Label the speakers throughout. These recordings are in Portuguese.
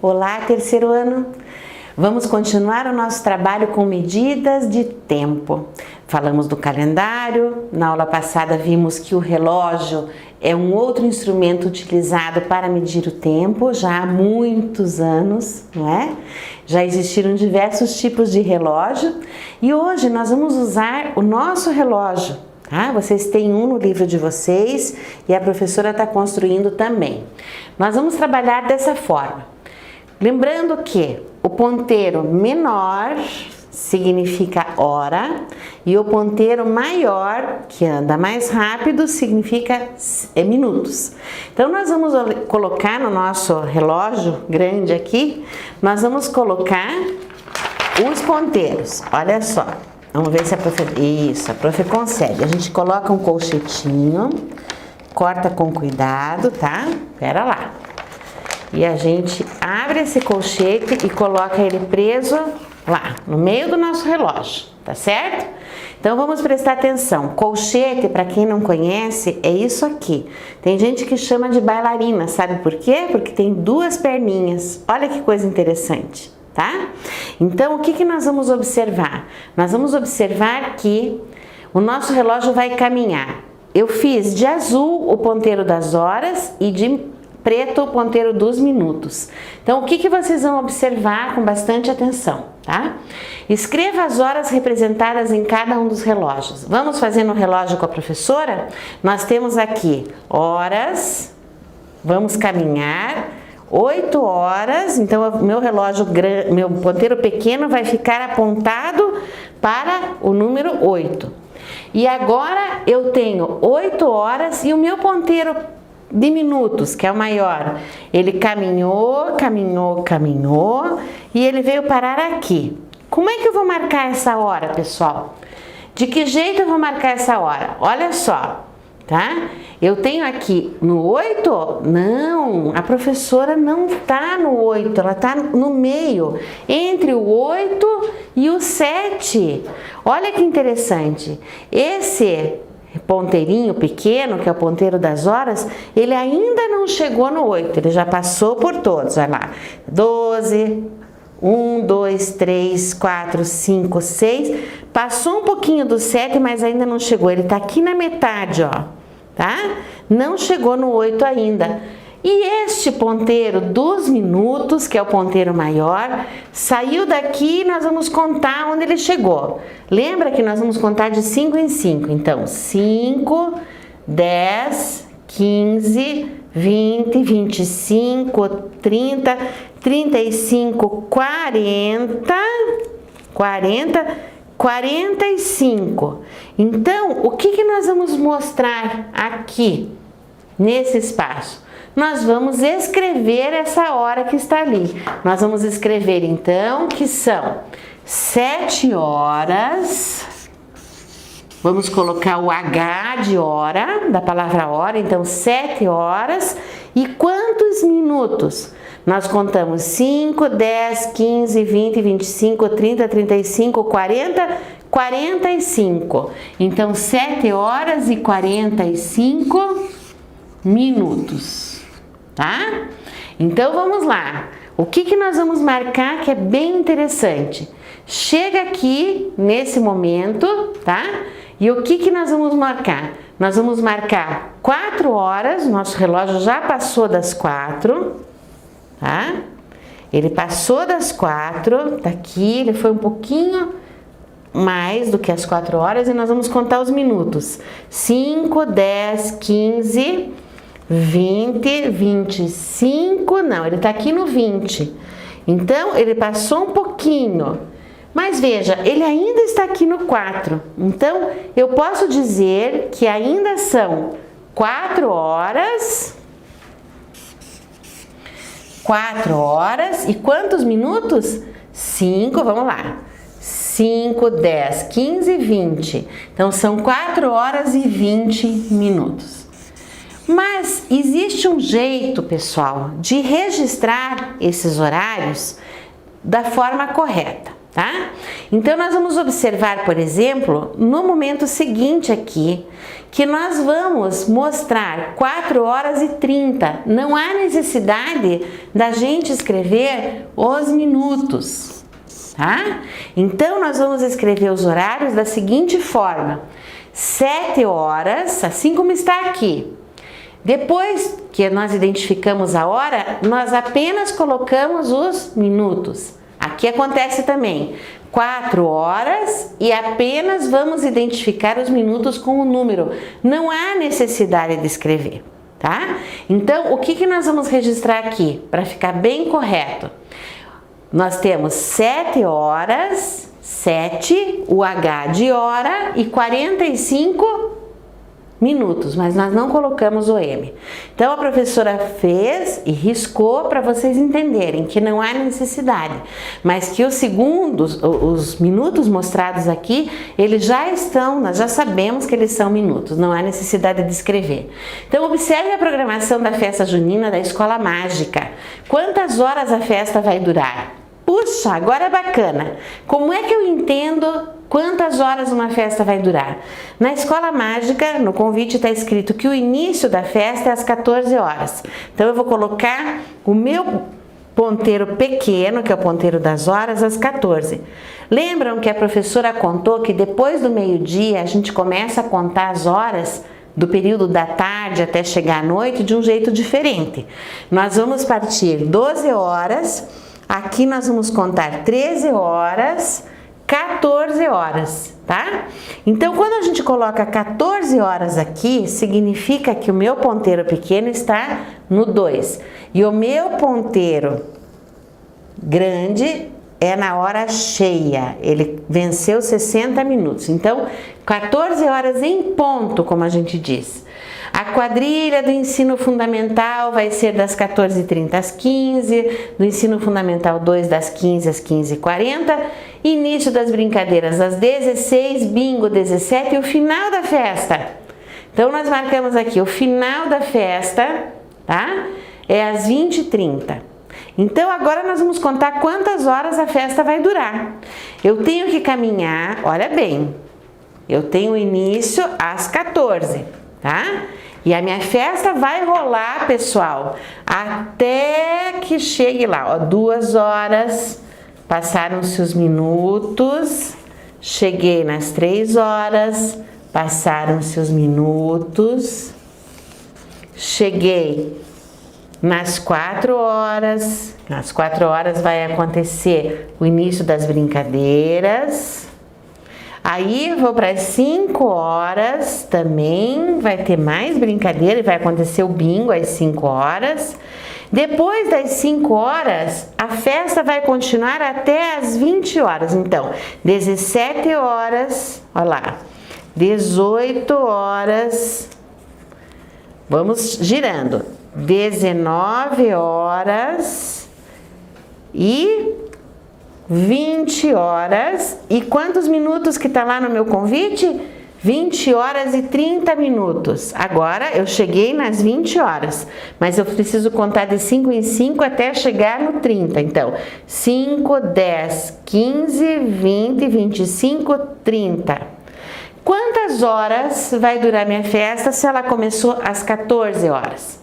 Speaker 1: Olá, terceiro ano! Vamos continuar o nosso trabalho com medidas de tempo. Falamos do calendário, na aula passada vimos que o relógio é um outro instrumento utilizado para medir o tempo já há muitos anos, não é? Já existiram diversos tipos de relógio e hoje nós vamos usar o nosso relógio. Ah, vocês têm um no livro de vocês e a professora está construindo também. Nós vamos trabalhar dessa forma. Lembrando que o ponteiro menor significa hora e o ponteiro maior, que anda mais rápido, significa minutos. Então, nós vamos colocar no nosso relógio grande aqui, nós vamos colocar os ponteiros. Olha só, vamos ver se a profe... Isso, a profe consegue. A gente coloca um colchetinho, corta com cuidado, tá? Pera lá. E a gente abre esse colchete e coloca ele preso lá, no meio do nosso relógio, tá certo? Então vamos prestar atenção. Colchete, para quem não conhece, é isso aqui. Tem gente que chama de bailarina, sabe por quê? Porque tem duas perninhas. Olha que coisa interessante, tá? Então o que nós vamos observar? Nós vamos observar que o nosso relógio vai caminhar. Eu fiz de azul o ponteiro das horas e de preto o ponteiro dos minutos. Então, o que vocês vão observar com bastante atenção, tá? Escreva as horas representadas em cada um dos relógios. Vamos fazer no relógio com a professora? Nós temos aqui horas, vamos caminhar, 8 horas, então meu relógio, meu ponteiro pequeno vai ficar apontado para o número 8. E agora eu tenho 8 horas e o meu ponteiro de minutos, que é o maior, ele caminhou, caminhou, caminhou e ele veio parar aqui. Como é que eu vou marcar essa hora, pessoal? De que jeito eu vou marcar essa hora? Olha só, tá? Eu tenho aqui no 8, não, a professora não tá no 8, ela tá no meio, entre o 8 e o 7. Olha que interessante, esse ponteirinho pequeno, que é o ponteiro das horas, ele ainda não chegou no 8, ele já passou por todos, olha lá, 12, 1, 2, 3, 4, 5, 6, passou um pouquinho do 7, mas ainda não chegou, ele tá aqui na metade, ó, tá? Não chegou no 8 ainda. E este ponteiro dos minutos, que é o ponteiro maior, saiu daqui e nós vamos contar onde ele chegou. Lembra que nós vamos contar de 5 em 5. Então, 5, 10, 15, 20, 25, 30, 35, 40, 45. Então, o que nós vamos mostrar aqui, nesse espaço? Nós vamos escrever essa hora que está ali. Nós vamos escrever, então, que são 7 horas. Vamos colocar o H de hora, da palavra hora, então 7 horas. E quantos minutos? Nós contamos 5, 10, 15, 20, 25, 30, 35, 40, 45. Então, 7 horas e 45 minutos. Tá? Então vamos lá. O que nós vamos marcar que é bem interessante? Chega aqui nesse momento, tá? E o que nós vamos marcar? Nós vamos marcar 4 horas, nosso relógio já passou das 4, tá? Ele passou das 4, daqui ele foi um pouquinho mais do que as 4 horas e nós vamos contar os minutos. 5, 10, 15... 20, 25, não, ele tá aqui no 20. Então, ele passou um pouquinho. Mas veja, ele ainda está aqui no 4. Então, eu posso dizer que ainda são 4 horas. 4 horas e quantos minutos? 5, vamos lá. 5, 10, 15, 20. Então, são 4 horas e 20 minutos. Mas existe um jeito, pessoal, de registrar esses horários da forma correta, tá? tá? Então nós vamos observar, por exemplo, no momento seguinte aqui, que nós vamos mostrar 4h30. Não há necessidade da gente escrever os minutos, tá? Então nós vamos escrever os horários da seguinte forma: 7 horas, assim como está aqui. Depois que nós identificamos a hora, nós apenas colocamos os minutos. Aqui acontece também 4 horas e apenas vamos identificar os minutos com o número. Não há necessidade de escrever, tá? Então, o que nós vamos registrar aqui para ficar bem correto? Nós temos 7 horas, 7, o H de hora e 45 minutos, mas nós não colocamos o M. Então a professora fez e riscou para vocês entenderem que não há necessidade, mas que os segundos, os minutos mostrados aqui, eles já estão, nós já sabemos que eles são minutos, não há necessidade de escrever. Então observe a programação da festa junina da Escola Mágica. Quantas horas a festa vai durar? Puxa, agora é bacana. Como é que eu entendo quantas horas uma festa vai durar? Na Escola Mágica, no convite está escrito que o início da festa é às 14 horas. Então eu vou colocar o meu ponteiro pequeno, que é o ponteiro das horas, às 14. Lembram que a professora contou que depois do meio-dia a gente começa a contar as horas do período da tarde até chegar à noite de um jeito diferente. Nós vamos partir 12 horas, aqui nós vamos contar 13 horas, 14 horas, tá? Então, quando a gente coloca 14 horas aqui, significa que o meu ponteiro pequeno está no 2. E o meu ponteiro grande é na hora cheia, ele venceu 60 minutos. Então, 14 horas em ponto, como a gente diz. A quadrilha do ensino fundamental vai ser das 14h30 às 15, do ensino fundamental 2 das 15 às 15h40, início das brincadeiras às 16, bingo 17 e o final da festa. Então nós marcamos aqui o final da festa, tá? É às 20h30. Então agora nós vamos contar quantas horas a festa vai durar. Eu tenho que caminhar, olha bem, eu tenho início às 14, tá? E a minha festa vai rolar, pessoal, até que chegue lá, ó, 2 horas, passaram-se os minutos, cheguei nas 3 horas, passaram-se os minutos, cheguei nas 4 horas, nas 4 horas vai acontecer o início das brincadeiras. Aí vou para as 5 horas, também vai ter mais brincadeira e vai acontecer o bingo às 5 horas. Depois das 5 horas, a festa vai continuar até as 20 horas. Então, 17 horas, olha lá, 18 horas, vamos girando, 19 horas e 20 horas, e quantos minutos que tá lá no meu convite? 20 horas e 30 minutos. Agora eu cheguei nas 20 horas, mas eu preciso contar de 5 em 5 até chegar no 30. Então, 5, 10, 15, 20, 25, 30. Quantas horas vai durar minha festa se ela começou às 14 horas?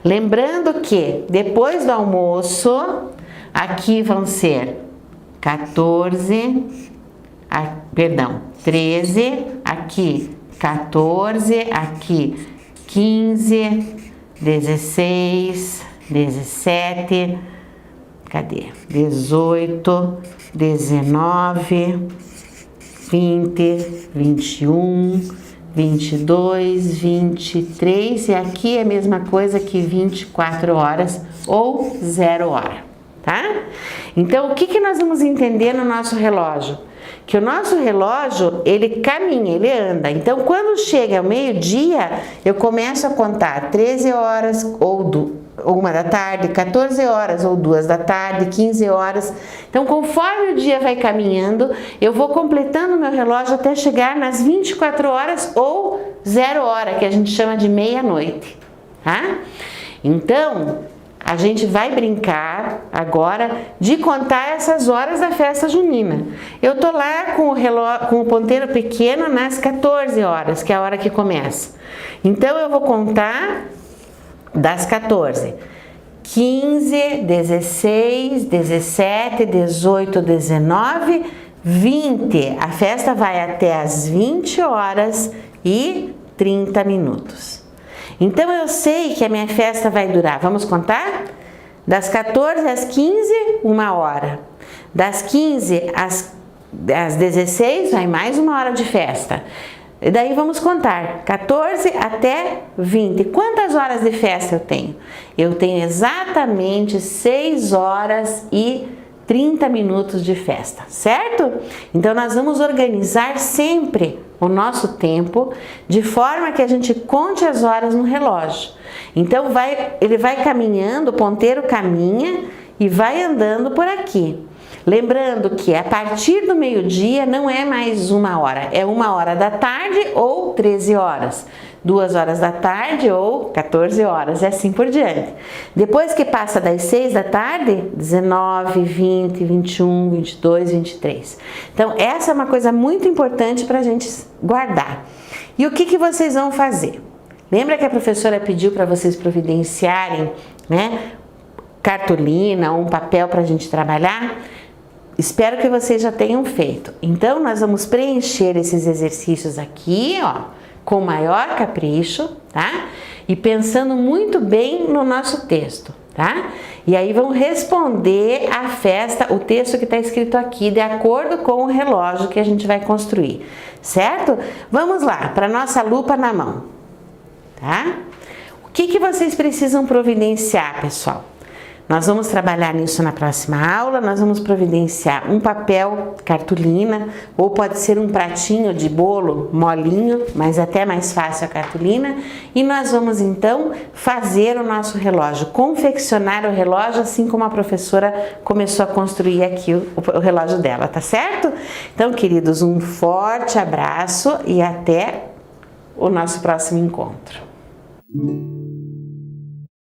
Speaker 1: Lembrando que depois do almoço, aqui vão ser 13, aqui 14, aqui 15, 16, 17, cadê? 18, 19, 20, 21, 22, 23 e aqui é a mesma coisa que 24 horas ou 0 hora. Tá? Então, o que nós vamos entender no nosso relógio? Que o nosso relógio, ele caminha, ele anda. Então, quando chega ao meio-dia, eu começo a contar 13 horas ou 1 da tarde, 14 horas ou 2 da tarde, 15 horas. Então, conforme o dia vai caminhando, eu vou completando meu relógio até chegar nas 24 horas ou 0 hora, que a gente chama de meia-noite, tá? Então, a gente vai brincar agora de contar essas horas da festa junina. Eu tô lá com o ponteiro pequeno nas 14 horas, que é a hora que começa. Então eu vou contar das 14. 15, 16, 17, 18, 19, 20. A festa vai até as 20 horas e 30 minutos. Então eu sei que a minha festa vai durar, vamos contar? Das 14 às 15, 1 hora. Das 15 às 16, vai mais 1 hora de festa. E daí vamos contar, 14 até 20. Quantas horas de festa eu tenho? Eu tenho exatamente 6 horas e 30 minutos de festa, certo? Então nós vamos organizar sempre o nosso tempo de forma que a gente conte as horas no relógio. Então ele vai caminhando, o ponteiro caminha e vai andando por aqui. Lembrando que a partir do meio-dia não é mais 1 hora, é 1 hora da tarde ou 13 horas, 2 horas da tarde ou 14 horas e assim por diante. Depois que passa das 6 da tarde, 19, 20, 21, 22, 23. Então essa é uma coisa muito importante para a gente guardar. E o que vocês vão fazer? Lembra que a professora pediu para vocês providenciarem, né, cartolina ou um papel para a gente trabalhar? Espero que vocês já tenham feito. Então, nós vamos preencher esses exercícios aqui, ó, com maior capricho, tá? E pensando muito bem no nosso texto, tá? E aí vão responder a festa, o texto que está escrito aqui, de acordo com o relógio que a gente vai construir, certo? Vamos lá, para nossa lupa na mão, tá? O que vocês precisam providenciar, pessoal? Nós vamos trabalhar nisso na próxima aula, nós vamos providenciar um papel, cartolina, ou pode ser um pratinho de bolo molinho, mas até mais fácil a cartolina, e nós vamos então fazer o nosso relógio, confeccionar o relógio, assim como a professora começou a construir aqui o relógio dela, tá certo? Então, queridos, um forte abraço e até o nosso próximo encontro.